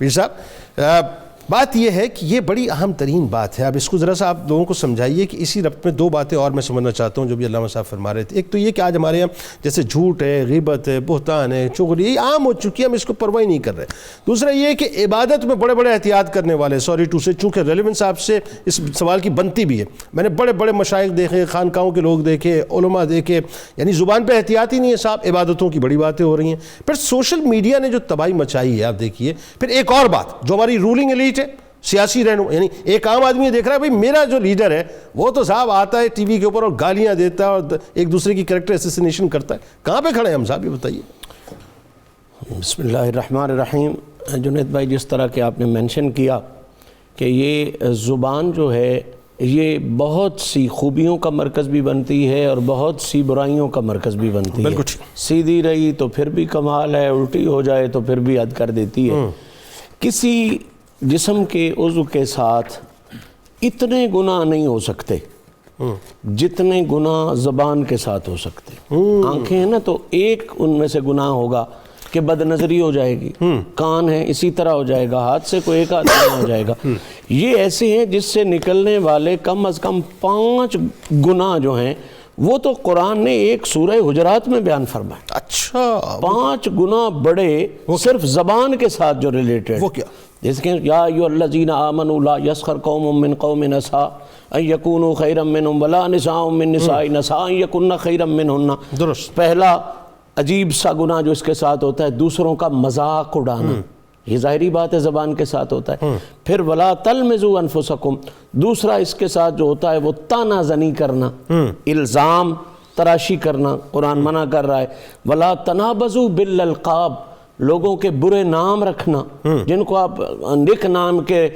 پیر صاحب بات یہ ہے کہ یہ بڑی اہم ترین بات ہے. اب اس کو ذرا سا آپ لوگوں کو سمجھائیے کہ اسی ربط میں دو باتیں اور میں سمجھنا چاہتا ہوں جو بھی علامہ صاحب فرما رہے تھے. ایک تو یہ کہ آج ہمارے یہاں جیسے جھوٹ ہے، غیبت ہے، بہتان ہے، چغلی، یہ عام ہو چکی ہے، ہم اس کو پرواہ نہیں کر رہے. دوسرا یہ کہ عبادت میں بڑے بڑے احتیاط کرنے والے، سوری ٹو سے، چونکہ ریلیونس آپ سے اس سوال کی بنتی بھی ہے. میں نے بڑے بڑے مشائخ دیکھے، خانقاہوں کے لوگ دیکھے، علماء دیکھے، یعنی زبان پہ احتیاط ہی نہیں ہے صاحب، عبادتوں کی بڑی باتیں ہو رہی ہیں. پھر سوشل میڈیا نے جو تباہی مچائی ہے آپ دیکھیے. پھر ایک اور بات جو ہماری رولنگ ایلیٹ ہے، سیاسی رہنما، یعنی ایک عام آدمی دیکھ رہا ہے بھئی میرا جو لیڈر ہے وہ تو صاحب آتا ہے ٹی وی کے اوپر اور گالیاں دیتا ہے اور ایک دوسرے کی کریکٹر اسیسینیشن کرتا ہے. کہاں پہ کھڑے ہیں ہم صاحب، یہ بتائیے. بسم اللہ الرحمن الرحیم. جنید بھائی، جس طرح کہ آپ نے مینشن کیا کہ یہ زبان جو ہے یہ بہت سی خوبیوں کا مرکز بھی بنتی ہے اور بہت سی برائیوں کا مرکز بھی بنتی ہے. سیدھی رہی تو پھر بھی کمال ہے، الٹی ہو جائے تو پھر بھی حد کر دیتی ہے. کسی جسم کے عضو کے ساتھ اتنے گناہ نہیں ہو سکتے جتنے گناہ زبان کے ساتھ ہو سکتے. آنکھیں ہیں نا تو ایک ان میں سے گناہ ہوگا کہ بد نظری ہو جائے گی، کان ہے اسی طرح ہو جائے گا، ہاتھ سے کوئی ایک ہاتھ ہو جائے گا. یہ ایسے ہیں جس سے نکلنے والے کم از کم 5 گناہ جو ہیں وہ تو قرآن نے ایک سورہ حجرات میں بیان فرمائے. اچھا، 5 گناہ بڑے صرف زبان کے ساتھ جو ریلیٹڈ. وہ کیا؟ جیسے کہ یا ایھا الذین آمنوا لا یسخر قوم من قوم عسیٰ ان یکونوا خیرا منہم ولا نساء من نساء عسیٰ ان یکن خیرا منہن. درست. پہلا عجیب سا گناہ جو اس کے ساتھ ہوتا ہے دوسروں کا مذاق اڑانا، یہ ظاہری بات ہے زبان کے ساتھ ہوتا ہے. پھر ولا تلمزوا انفسکم، دوسرا اس کے ساتھ جو ہوتا ہے وہ طعنہ زنی کرنا، الزام تراشی کرنا، قرآن منع کر رہا ہے. ولا تنابزوا بالالقاب، لوگوں کے برے نام رکھنا جن کو آپ نک نام کے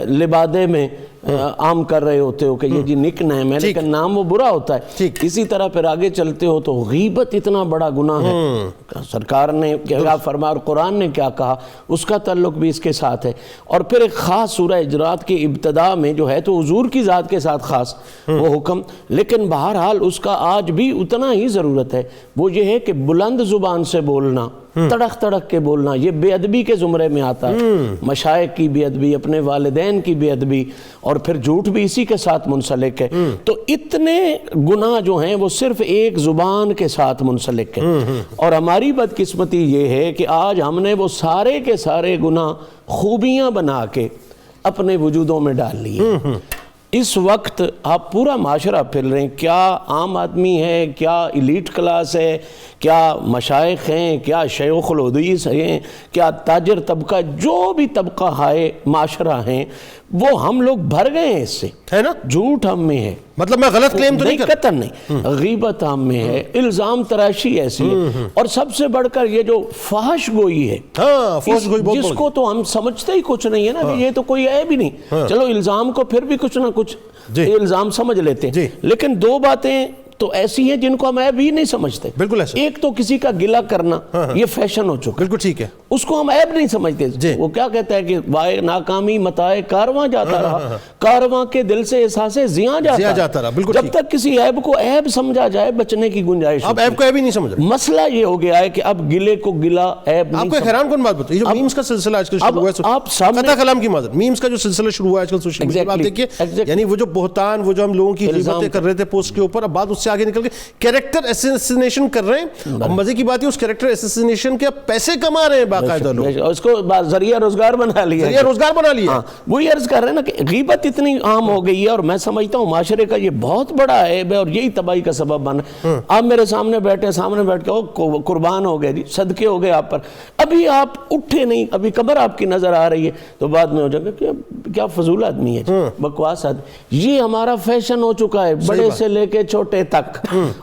لبادے میں عام کر رہے ہوتے ہو کہ یہ جی نک نام ہے، لیکن نام وہ برا ہوتا ہے. اسی طرح پھر آگے چلتے ہو تو غیبت اتنا بڑا گناہ ہے. سرکار نے کیا فرمایا اور قرآن نے کیا کہا اس کا تعلق بھی اس کے ساتھ ہے. اور پھر ایک خاص سورہ حجرات کی ابتدا میں جو ہے تو حضور کی ذات کے ساتھ خاص وہ حکم، لیکن بہرحال اس کا آج بھی اتنا ہی ضرورت ہے. وہ یہ ہے کہ بلند زبان سے بولنا، تڑک تڑک کے بولنا، یہ بے ادبی کے زمرے میں آتا ہے. مشائخ کی بے ادبی، اپنے والدین کی بے ادبی، اور پھر جھوٹ بھی اسی کے ساتھ منسلک ہے. تو اتنے گناہ جو ہیں وہ صرف ایک زبان کے ساتھ منسلک ہے. اور ہماری بدقسمتی یہ ہے کہ آج ہم نے وہ سارے کے سارے گناہ خوبیاں بنا کے اپنے وجودوں میں ڈال لیے. اس وقت آپ پورا معاشرہ پھر رہے ہیں، کیا عام آدمی ہے، کیا ایلیٹ کلاس ہے، کیا مشائخ ہیں، کیا شیوخ الحدیث ہیں، کیا تاجر طبقہ، جو بھی طبقہ ہائے معاشرہ ہیں وہ ہم لوگ بھر گئے ہیں اس سے، ہے نا. جھوٹ ہم میں ہے، مطلب میں غلط کلیم تو نہیں کرتا، قطعاً نہیں. غیبت ہم میں ہے، الزام تراشی ایسی ہے، اور سب سے بڑھ کر یہ جو فحش گوئی ہے جس کو تو ہم سمجھتے ہی کچھ نہیں ہے نا، یہ تو کوئی عیب ہی نہیں. چلو الزام کو پھر بھی کچھ نہ کچھ الزام سمجھ لیتے ہیں، لیکن دو باتیں تو ایسی ہیں جن کو ہم عیب ہی نہیں سمجھتے. بالکل ایسا. ایک تو کسی کا گلہ کرنا، یہ فیشن ہو چکا، بالکل ٹھیک ہے، اس کو ہم عیب نہیں سمجھتے. وہ کیا کہتا ہے کہ وائے ناکامی متائے کارواں جاتا رہا، کارواں کے دل سے احساس زیاں جاتا رہا. جب تک کسی عیب کو عیب سمجھا جائے بچنے کی گنجائش. اب عیب کو عیب ہی نہیں سمجھ رہے. مسئلہ یہ ہو گیا ہے کہ اب گلے کو گلہ عیب نہیں. آپ کو حیران کن بات بتائیے، جو میمز کا سلسلہ آج کل شروع ہوا ہے، آپ سامنے کلام کی معذرت، میمز کا جو سلسلہ شروع ہوا ہے آج کل سوشل میڈیا، آپ دیکھیے یعنی وہ جو بہتان، وہ جو ہم لوگوں کی غیبتیں کر رہے تھے پوسٹ کے اوپر، اب بعد اس سے آگے نکل کے کریکٹر اسیسینیشن کر رہے ہیں. اب مزے کی بات ہے اس کریکٹر اسیسینیشن کے پیسے کما رہے ہیں باقاعدہ لوگ، اس کو ذریعہ روزگار بنا لیا. وہی عرض کر رہے ہیں نا کہ غیبت اتنی عام ہو گئی ہے، اور میں سمجھتا ہوں معاشرے کا یہ بہت بڑا عیب ہے اور یہی تباہی کا سبب بنا. آپ میرے سامنے بیٹھے، سامنے بیٹھ کے قربان ہو گئے جی، صدقے ہو گئے آپ پر، ابھی آپ اٹھے نہیں، ابھی قبر آپ کی نظر آ رہی ہے، تو بعد میں ہو جائے گا کیا فضول آدمی ہے، بکواس آدمی. یہ ہمارا فیشن ہو چکا ہے بڑے سے لے کے چھوٹے تک.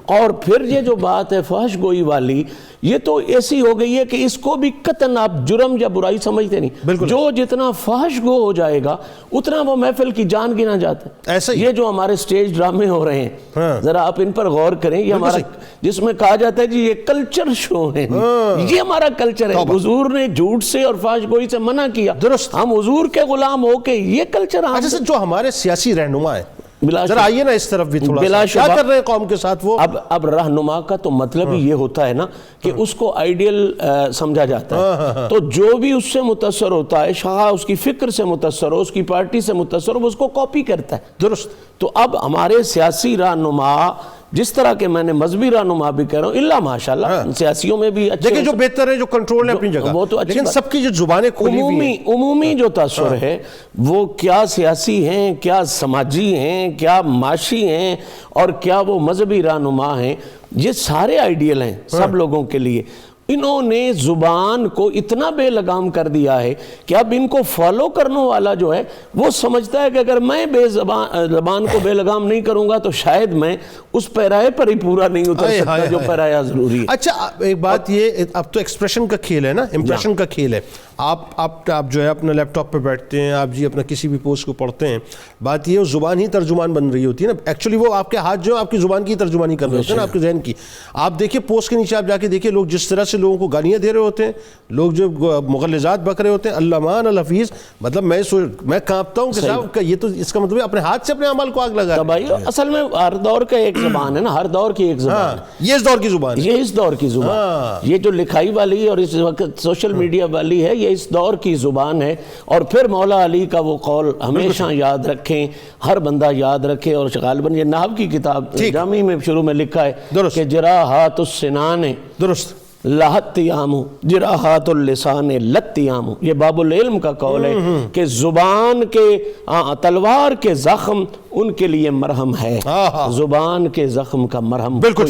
اور پھر یہ جو بات ہے فحش گوئی والی، یہ تو ایسی ہو گئی ہے کہ اس کو بھی قطعاً آپ جرم یا برائی سمجھتے نہیں. جو جتنا فحش گو ہو جائے گا اتنا وہ محفل کی جان گنا جاتا ہے. یہ جو ہمارے سٹیج ڈرامے ہو رہے ہیں ذرا آپ ان پر غور کریں، یہ ہمارا جس میں کہا جاتا ہے جی یہ کلچر شو ہے، یہ ہمارا کلچر ہے. حضور نے جھوٹ سے اور فحش گوئی سے منع کیا، درست، ہم حضور کے غلام ہو کے یہ کلچر. جو ہمارے سیاسی رہنما ہیں بلا ذرا آئیے نا اس طرف بھی تھوڑا بلا سا، کیا کر رہے ہیں قوم کے ساتھ وہ؟ اب رہنما کا تو مطلب ہی یہ ہوتا ہے نا کہ اس کو آئیڈیل سمجھا جاتا ہے، تو جو بھی اس سے متاثر ہوتا ہے، شاہ اس کی فکر سے متاثر ہو، اس کی پارٹی سے متاثر ہو، وہ اس کو کاپی کرتا ہے۔ درست۔ تو اب ہمارے سیاسی رہنما، جس طرح کے میں نے مذہبی رہنما بھی کہہ رہا ہوں، اللہ ماشاءاللہ سیاسیوں میں بھی اچھے، دیکھیں جو بہتر ہے، جو کنٹرول ہے اپنی جگہ، وہ تو اچھی لیکن بات، سب کی جو زبانیں کھلی ہوئی ہیں، عمومی جو تاثر ہے وہ کیا سیاسی ہیں، کیا سماجی ہیں، کیا معاشی ہیں، اور کیا وہ مذہبی رہنما ہیں، یہ سارے آئیڈیل ہیں سب لوگوں کے لیے۔ انہوں نے زبان کو اتنا بے لگام کر دیا ہے کہ اب ان کو فالو کرنے والا جو ہے وہ سمجھتا ہے کہ اگر میں زبان کو بے لگام نہیں کروں گا تو شاید میں اس پیرائے پر ہی پورا نہیں اتر سکتا جو پیرایا ضروری ہے۔ اچھا ایک بات یہ، اب تو ایکسپریشن کا کھیل ہے نا، امپریشن کا کھیل ہے۔ آپ جو ہے اپنا لیپ ٹاپ پہ بیٹھتے ہیں، آپ جی اپنا کسی بھی پوسٹ کو پڑھتے ہیں، بات یہ زبان ہی ترجمان بن رہی ہوتی ہے نا، ایکچولی وہ آپ کے ہاتھ جو ہے آپ کی زبان کی ترجمانی کر رہے ہوتے ہیں نا، آپ کے ذہن کی۔ آپ دیکھیں پوسٹ کے نیچے آپ جا کے دیکھیں، لوگ جس طرح سے لوگوں کو گالیاں دے رہے ہوتے ہیں، لوگ جو مغلظات بک رہے ہوتے ہیں، علمان الحفیظ، مطلب میں کانپتا ہوں کہ صاحب یہ تو اس کا مطلب ہے اپنے ہاتھ سے اپنے عمل کو آگ لگا رہے ہیں۔ اصل میں ہر دور کا ایک زبان ہے نا، ہر دور کی ایک زبان، یہ اس دور کی زبان ہے، یہ اس دور کی زبان، یہ جو لکھائی والی اور اس وقت سوشل میڈیا والی ہے، یہ اس دور کی زبان ہے۔ اور پھر مولا علی کا وہ قول ہمیشہ یاد رکھیں، ہر بندہ یاد رکھے، اور غالباً یہ نحو کی کتاب جامی میں شروع میں لکھا ہے کہ جراحات السنان درست لہتیام، جراحات اللسان لتیام، یہ باب العلم کا قول ہے کہ زبان کے تلوار کے زخم ان کے لیے مرہم ہے، زبان کے زخم کا مرہم بالکل